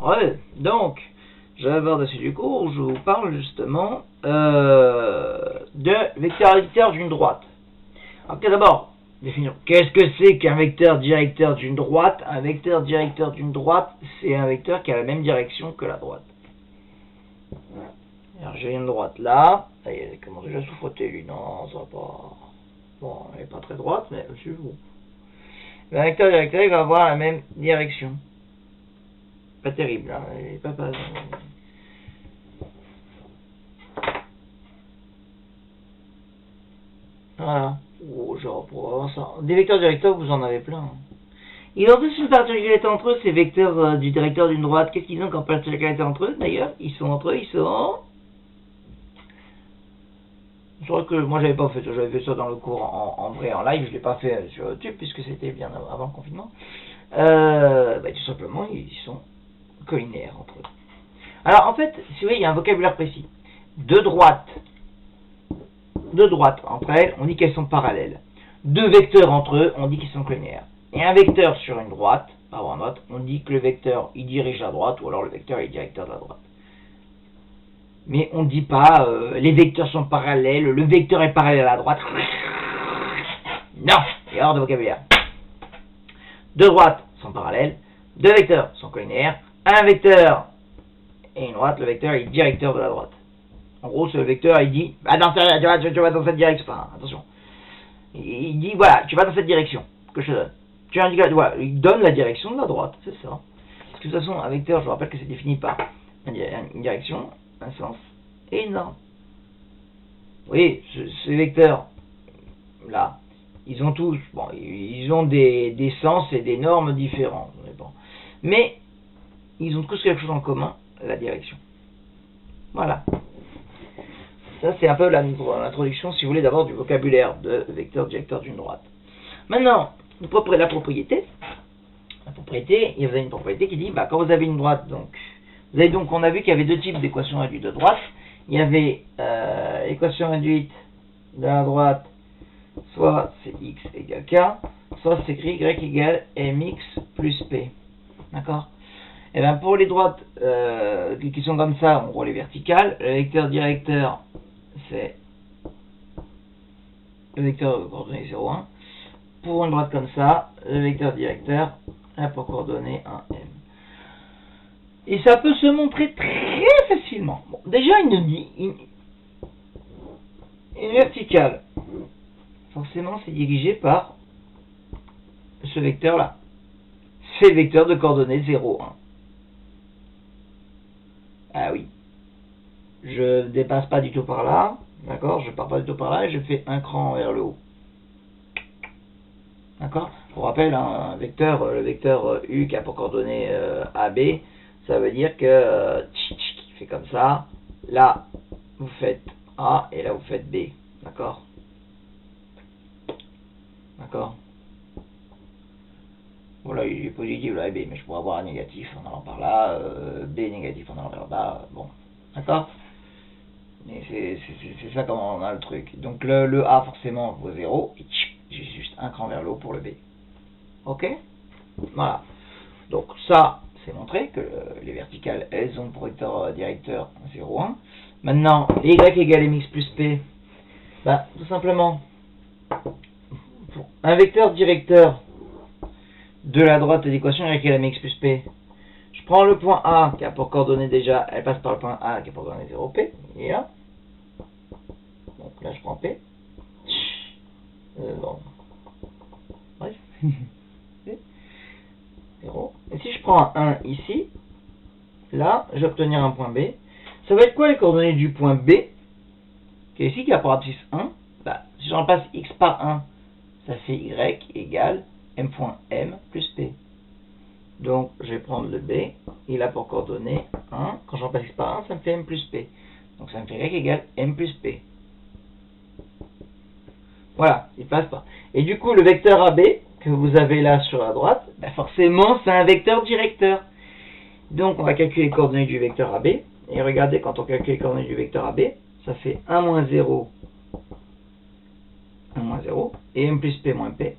Ouais, donc, je vais aborder du cours, je vous parle justement de vecteur directeur d'une droite. Alors, d'abord, définir qu'est-ce que c'est qu'un vecteur directeur d'une droite. Un vecteur directeur d'une droite, c'est un vecteur qui a la même direction que la droite. Alors, j'ai une droite là, il commence déjà à sous-frotter lui, non, ça va pas. Bon, elle n'est pas très droite, mais c'est bon. Le vecteur directeur, il va avoir la même direction. Pas terrible, hein, il est pas. Voilà. Oh, genre, pour avoir ça. Des vecteurs directeurs, vous en avez plein. Ils ont tous une particularité entre eux, ces vecteurs du directeur d'une droite. Qu'est-ce qu'ils ont comme particularité entre eux, d'ailleurs? Ils sont entre eux, ils sont... Je crois que moi, j'avais pas fait ça. J'avais fait ça dans le cours en vrai, en live. Je l'ai pas fait sur YouTube, puisque c'était bien avant le confinement. Tout simplement, ils sont collinaires entre eux. Alors, en fait, si vous voyez, il y a un vocabulaire précis. Deux droites entre elles, on dit qu'elles sont parallèles. Deux vecteurs entre eux, on dit qu'ils sont collinaires. Et un vecteur sur une droite, par note, on dit que le vecteur il dirige à droite, ou alors le vecteur est directeur de la droite. Mais on ne dit pas les vecteurs sont parallèles, le vecteur est parallèle à la droite. Non, il y a hors de vocabulaire. Deux droites sont parallèles, deux vecteurs sont collinaires, un vecteur et une droite, le vecteur est directeur de la droite. En gros, ce vecteur, il dit, tu vas dans cette direction. Enfin, attention. Il dit, voilà, tu vas dans cette direction que je te donne. Tu indiques, voilà, il donne la direction de la droite, c'est ça. Parce que de toute façon, un vecteur, je vous rappelle que c'est défini par une direction, un sens et une norme. Vous voyez, ces vecteurs, là, ils ont tous, bon, ils ont des sens et des normes différents. Mais, ils ont tous quelque chose en commun, la direction. Voilà. Ça, c'est un peu l'introduction, si vous voulez, d'abord du vocabulaire de vecteur directeur d'une droite. Maintenant, la propriété, il y a une propriété qui dit, quand vous avez une droite, on a vu qu'il y avait deux types d'équations réduites de droite. Il y avait l'équation réduite de la droite, soit c'est x égale k, soit c'est écrit y égale mx plus p. D'accord? Et bien pour les droites qui sont comme ça, en gros les verticales, le vecteur directeur c'est le vecteur de coordonnées 0, 1. Pour une droite comme ça, le vecteur directeur a pour coordonnées 1, m. Et ça peut se montrer très facilement. Bon, déjà, une verticale, forcément, c'est dirigé par ce vecteur-là. C'est le vecteur de coordonnées 0, 1. Ah oui. Je ne dépasse pas du tout par là. D'accord? Je ne pars pas du tout par là et je fais un cran vers le haut. D'accord? Pour rappel, le vecteur U qui a pour coordonnées AB, ça veut dire que il fait comme ça. Là, vous faites A et là, vous faites B. D'accord? D'accord? Voilà, il est positif là, B, mais je pourrais avoir un négatif en allant par là, B négatif en allant vers bas. Bon, d'accord? Mais c'est ça comment on a le truc. Donc le A forcément vaut 0, et j'ai juste un cran vers le haut pour le B. Ok? Voilà. Donc ça, c'est montré que les verticales, elles ont pour vecteur directeur 0, 1. Maintenant, y égale mx plus p, tout simplement, pour un vecteur directeur de la droite de l'équation y égale mx plus p, je prends le point A qui a pour coordonnées déjà, elle passe par le point A qui a pour coordonnées 0p, et là, donc là je prends P. Bon. Bref. 0. Et si je prends un 1 ici, là, je vais obtenir un point B. Ça va être quoi les coordonnées du point B, qui est ici, qui a pour abscisse 1? Si je remplace x par 1, ça fait y égale m.m plus p. Donc, je vais prendre le B, il a pour coordonnées 1. Quand je remplace x par 1, ça me fait m plus p. Donc, ça me fait y égale m plus p. Voilà, il passe pas. Et du coup, le vecteur AB que vous avez là sur la droite, forcément, c'est un vecteur directeur. Donc, on va calculer les coordonnées du vecteur AB. Et regardez, quand on calcule les coordonnées du vecteur AB, ça fait 1 moins 0, 1 moins 0, et m plus p moins p.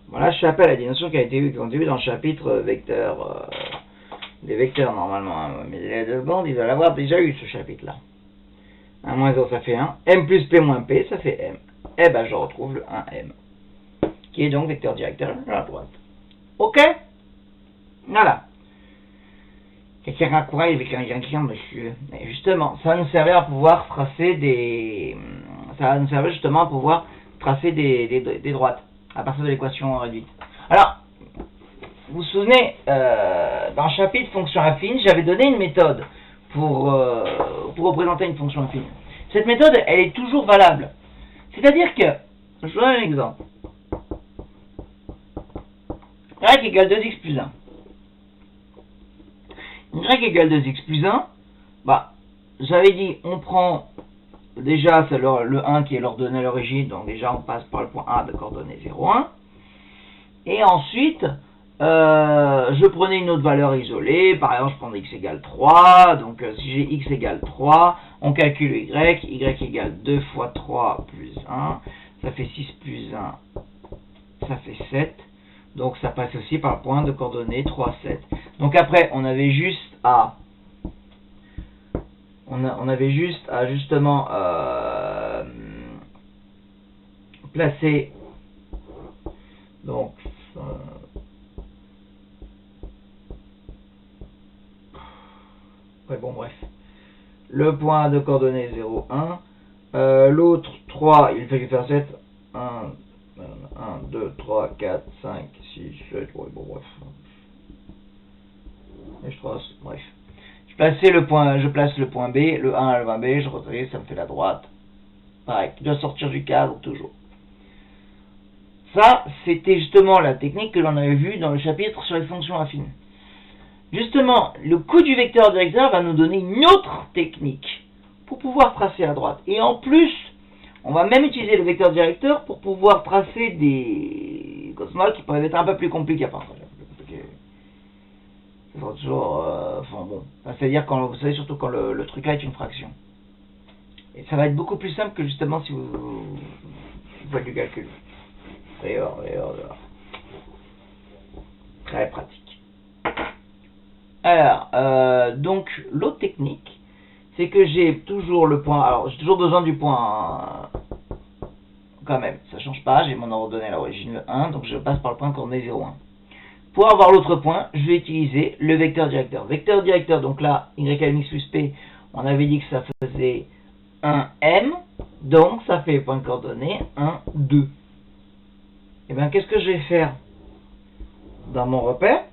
Voilà, je rappelle la dimension qui a été vue dans le chapitre vecteur, des vecteurs normalement. Hein. Mais les deux bandes, ils doivent l'avoir déjà eu ce chapitre-là. 1 moins 0, ça fait 1. M plus P moins P, ça fait M. Et ben je retrouve le 1M. Qui est donc vecteur directeur à la droite. Ok? Voilà. Quelqu'un a courage avec un quelqu'un, monsieur. Et justement, ça va nous servir à pouvoir tracer des. Ça va nous servir justement à pouvoir tracer des droites à partir de l'équation réduite. Alors, vous vous souvenez, dans le chapitre fonction affine, j'avais donné une méthode pour représenter une fonction affine. Cette méthode, elle est toujours valable. C'est-à-dire que, je vous donne un exemple. Y égale 2x plus 1. Y égale 2x plus 1, bah, j'avais dit, on prend déjà c'est le 1 qui est l'ordonnée à l'origine, donc déjà on passe par le point A de coordonnée 0, 1. Et ensuite, je prenais une autre valeur isolée, par exemple je prends x égale 3, donc si j'ai x égale 3, on calcule y égale 2 fois 3 plus 1, ça fait 6 plus 1, ça fait 7. Donc ça passe aussi par le point de coordonnées 3, 7. Donc après, on avait juste à justement placer donc ouais, bon bref. Le point de coordonnées 0, 1. L'autre 3, il fait faire 7. 1, 2, 3, 4, 5, 6, 7, ouais, bon bref. Et je trace, bref. Je place le point B, le 1 à le 20B, je retire, ça me fait la droite. Pareil, tu dois sortir du cadre toujours. Ça, c'était justement la technique que l'on avait vue dans le chapitre sur les fonctions affines. Justement, le coup du vecteur directeur va nous donner une autre technique pour pouvoir tracer à droite. Et en plus, on va même utiliser le vecteur directeur pour pouvoir tracer des cosmoles qui peuvent être un peu plus compliqués à partager. C'est toujours, enfin bon, c'est-à-dire quand vous savez surtout quand le truc là est une fraction. Et ça va être beaucoup plus simple que justement si vous faites du calcul. Dehors. Très pratique. Alors, donc l'autre technique, c'est que j'ai toujours le point. Alors, j'ai toujours besoin du point quand même. Ça change pas. J'ai mon ordonnée à l'origine le 1, donc je passe par le point coordonné 0, 1. Pour avoir l'autre point, je vais utiliser le vecteur directeur. Vecteur directeur, donc là, y à mx plus p, on avait dit que ça faisait 1m, donc ça fait point coordonné 1, 2. Et bien, qu'est-ce que je vais faire dans mon repère?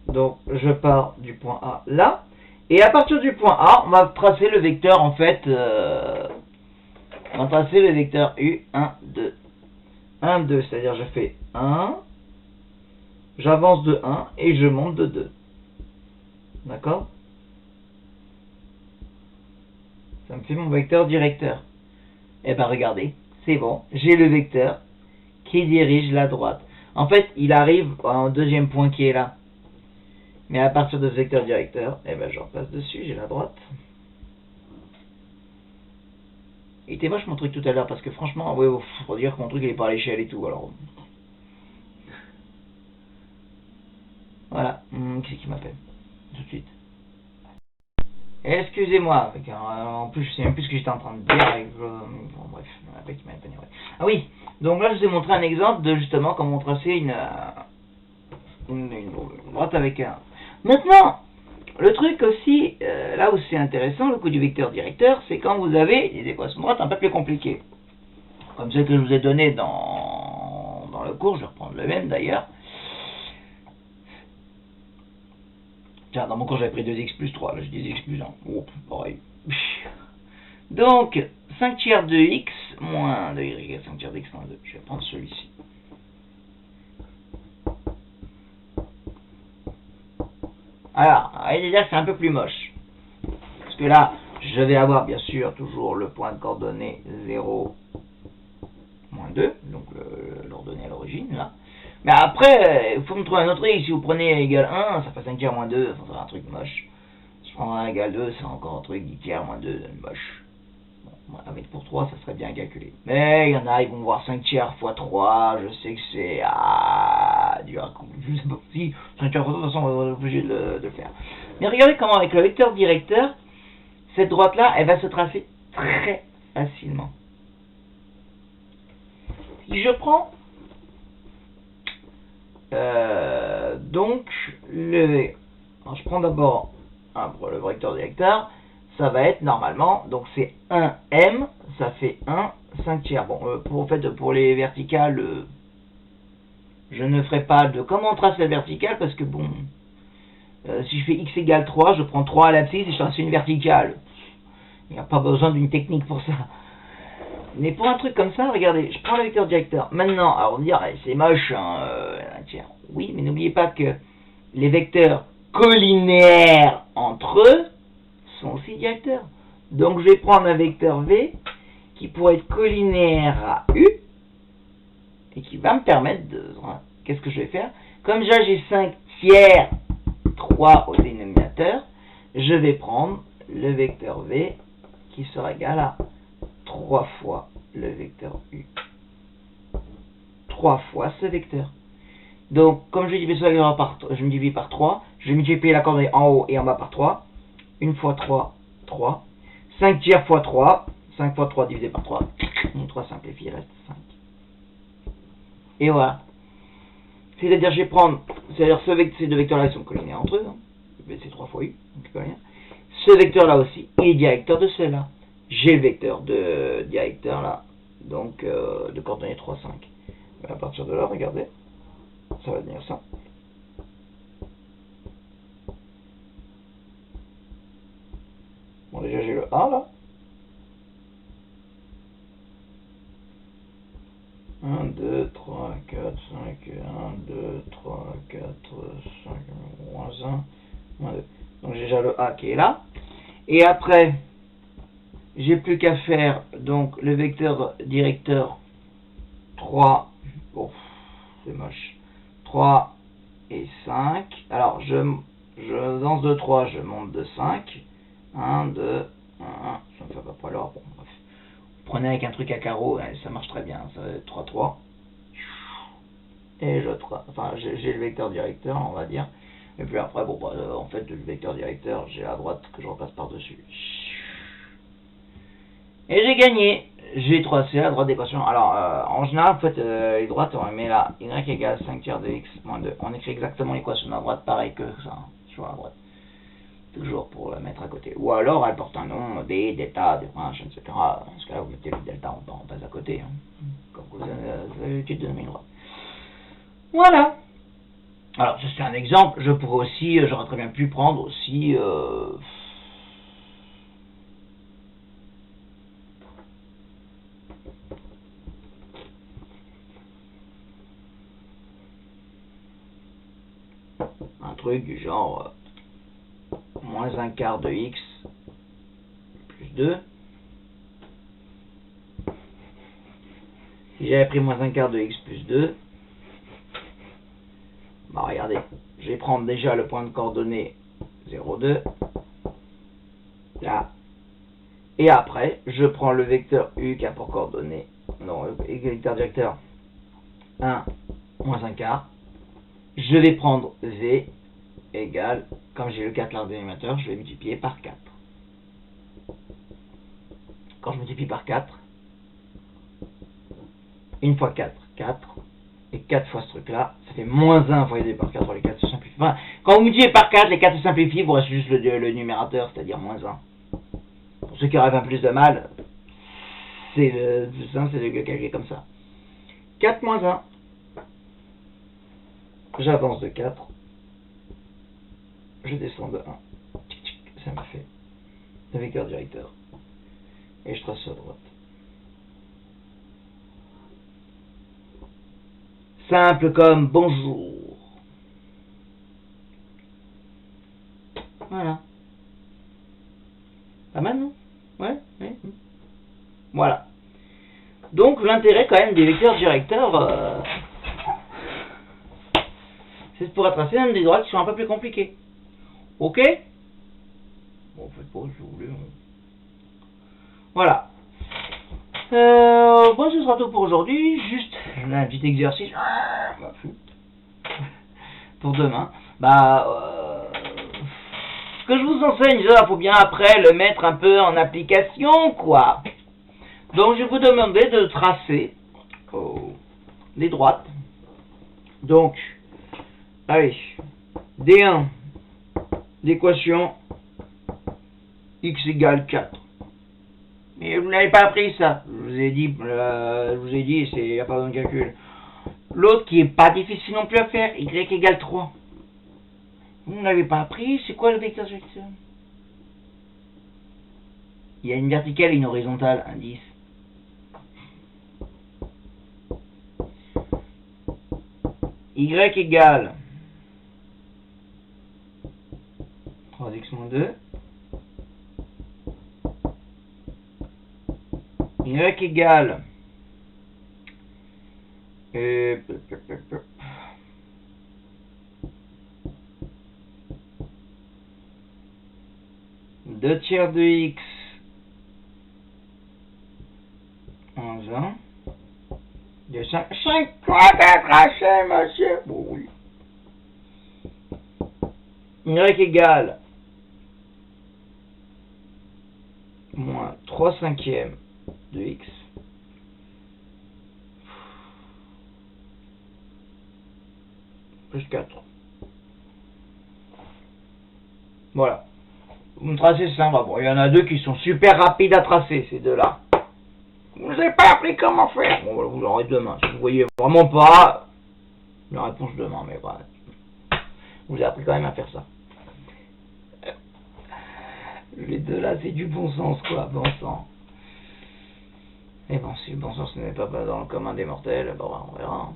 Donc, je pars du point A là. Et à partir du point A, on va tracer le vecteur, en fait, on va tracer le vecteur U, 1, 2. 1, 2, c'est-à-dire je fais 1, j'avance de 1 et je monte de 2. D'accord? Ça me fait mon vecteur directeur. Eh bien, regardez, c'est bon, j'ai le vecteur qui dirige la droite. En fait, il arrive au deuxième point qui est là. Mais à partir de ce vecteur directeur, eh ben, je repasse dessus, j'ai la droite. Il était moche mon truc tout à l'heure, parce que franchement, ouais, faut dire que mon truc il est pas à l'échelle et tout, alors. Voilà, qui c'est qui m'appelle? Tout de suite. Excusez-moi, en plus je sais même plus ce que j'étais en train de dire avec bon bref, avec qui m'a étonné, ouais. Ah oui, donc là je vous ai montré un exemple de justement comment tracer une droite avec un. Maintenant, le truc aussi, là où c'est intéressant, le coup du vecteur directeur, c'est quand vous avez des équations de droite un peu plus compliquées. Comme celle que je vous ai donnée dans le cours, je vais reprendre le même d'ailleurs. Tiens, dans mon cours j'avais pris 2x plus 3, là je dis x plus 1. Oh, pareil. Donc, 5 tiers de x moins 2y, 5 tiers de x moins 2. Je vais prendre celui-ci. Alors, allez déjà c'est un peu plus moche. Parce que là, je vais avoir bien sûr toujours le point de coordonnée 0, moins 2, donc l'ordonnée à l'origine là. Mais après, il faut me trouver un autre x. Si vous prenez égal 1, ça fait 5 tiers moins 2, ça sera un truc moche. prendre 1 égale 2, c'est encore un truc 10 tiers moins 2, moche. Bon, avec pour 3, ça serait bien calculé. Mais il y en a, ils vont voir 5 tiers fois 3, je sais que c'est dur à comprendre. Je sais pas si 5 tiers fois 3, de toute façon, on va être obligé de le faire. Mais regardez comment avec le vecteur directeur, cette droite-là, elle va se tracer très facilement. Si je prends donc alors je prends d'abord pour le vecteur directeur, ça va être normalement, donc c'est 1m, ça fait 1 5 tiers. Bon, pour les verticales, je ne ferai pas de comment on trace la verticale, parce que bon, si je fais x égale 3, je prends 3 à l'abscisse et je trace une verticale. Il n'y a pas besoin d'une technique pour ça. Mais pour un truc comme ça, regardez, je prends le vecteur directeur. Maintenant, alors on dit, c'est moche, tiens. Oui, mais n'oubliez pas que les vecteurs collinéaires entre eux sont aussi directeurs. Donc je vais prendre un vecteur V qui pourrait être collinéaire à U et qui va me permettre de... Qu'est-ce que je vais faire? Comme déjà j'ai 5 tiers 3 au dénominateur, je vais prendre le vecteur V qui sera égal à 3 fois le vecteur U. 3 fois ce vecteur. Donc, comme je me divise par 3, je vais multiplier la coordonnée en haut et en bas par 3. 1 fois 3, 3. 5 tiers fois 3. 5 fois 3 divisé par 3. 3 simplifie, il reste 5. Et voilà. C'est-à-dire, je vais prendre... C'est-à-dire, ces deux vecteurs-là, ils sont collinéaires entre eux. Hein. C'est 3 fois U. Donc, ce vecteur-là aussi est directeur de celle-là. J'ai le vecteur de directeur là, donc de coordonnées 3, 5. À partir de là, regardez, ça va devenir ça. Bon, déjà j'ai le A là. 1, 2, 3, 4, 5, 1, 2, 3, 4, 5, moins 1, moins 2. Donc j'ai déjà le A qui est là. Et après, j'ai plus qu'à faire donc le vecteur directeur 3, bon, c'est moche, 3 et 5. Alors, je danse de 3, je monte de 5. 1, 2, 1, 1, ça me fait à peu près l'ordre. Bon, bref. Prenez avec un truc à carreau, ça marche très bien, ça va être 3, 3. Et j'ai le vecteur directeur, on va dire. Et puis après, bon, en fait, le vecteur directeur, j'ai la droite que je repasse par-dessus. Et j'ai gagné. J'ai tracé la droite d'équation. Alors, en général, en fait, les droites, on met là, y égale 5 tiers de x moins 2. On écrit exactement l'équation de la droite, pareil que ça, hein, sur la droite. Toujours pour la mettre à côté. Ou alors, elle porte un nom, d, delta, défranche, etc. Dans ce cas-là, vous mettez le delta en parenthèse à côté. Hein, comme vous avez l'habitude de nommer une droite. Voilà. Alors, ça c'est un exemple. Je pourrais aussi, j'aurais très bien pu prendre aussi... un truc du genre moins un quart de x plus 2. Si j'avais pris moins un quart de x plus 2, bah regardez, je vais prendre déjà le point de coordonnée 0, 2, là, et après, je prends le vecteur u qui a pour coordonnée, non, le vecteur directeur 1, moins un quart, je vais prendre v égale, comme j'ai le 4 là en dénominateur, je vais multiplier par 4. Quand je multiplie par 4, 1 fois 4, 4, et 4 fois ce truc-là, ça fait moins 1 fois par 4, les 4 se simplifient. Enfin, quand vous multipliez par 4, les 4 se simplifient, vous reste juste le numérateur, c'est-à-dire moins 1. Pour ceux qui auraient un peu plus de mal, c'est le plus simple, c'est de le calculer comme ça. 4 moins 1, j'avance de 4, je descends de 1, ça me fait le vecteur directeur, et je trace à droite. Simple comme bonjour. Voilà. Pas mal, non? Ouais. Voilà. Donc, l'intérêt quand même des vecteurs directeurs, c'est pour tracer même des droites qui sont un peu plus compliquées. Ok? Bon, faites pas si vous voulez. Voilà. Bon, ce sera tout pour aujourd'hui. Juste un petit exercice pour demain. Ce que je vous enseigne, ça, faut bien après le mettre un peu en application, quoi. Donc, je vais vous demander de tracer les droites. Donc, allez, D1, l'équation x égale 4. Mais vous n'avez pas appris ça. Je vous ai dit, il n'y a pas besoin de calcul. L'autre qui est pas difficile non plus à faire, y égale 3. Vous n'avez pas appris, c'est quoi le vecteur surjection? Il y a une verticale et une horizontale, indice. Y égale 3x moins 2. Y égale 2 tiers de x moins 1. 5 quoi à tracer, monsieur? Bon, oui. Y égale moins 3 cinquièmes de x plus 4. Voilà. Vous me tracez ça. Bon, il y en a deux qui sont super rapides à tracer, ces deux-là. Vous n'avez pas appris comment faire. Bon, voilà, vous l'aurez demain. Si vous voyez vraiment pas, la réponse demain, mais voilà. Vous avez appris quand même à faire ça. Les deux là, c'est du bon sens, quoi. Bon sang. Mais bon, si le bon sens n'est pas dans le commun des mortels, bon, on verra.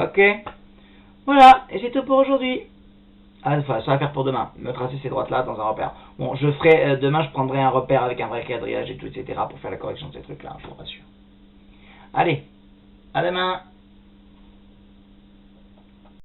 Ok. Voilà, et c'est tout pour aujourd'hui. Enfin, ça va faire pour demain. Me tracer ces droites-là dans un repère. Bon, je ferai demain, je prendrai un repère avec un vrai quadrillage et tout, etc. pour faire la correction de ces trucs-là, je vous rassure. Allez, à demain.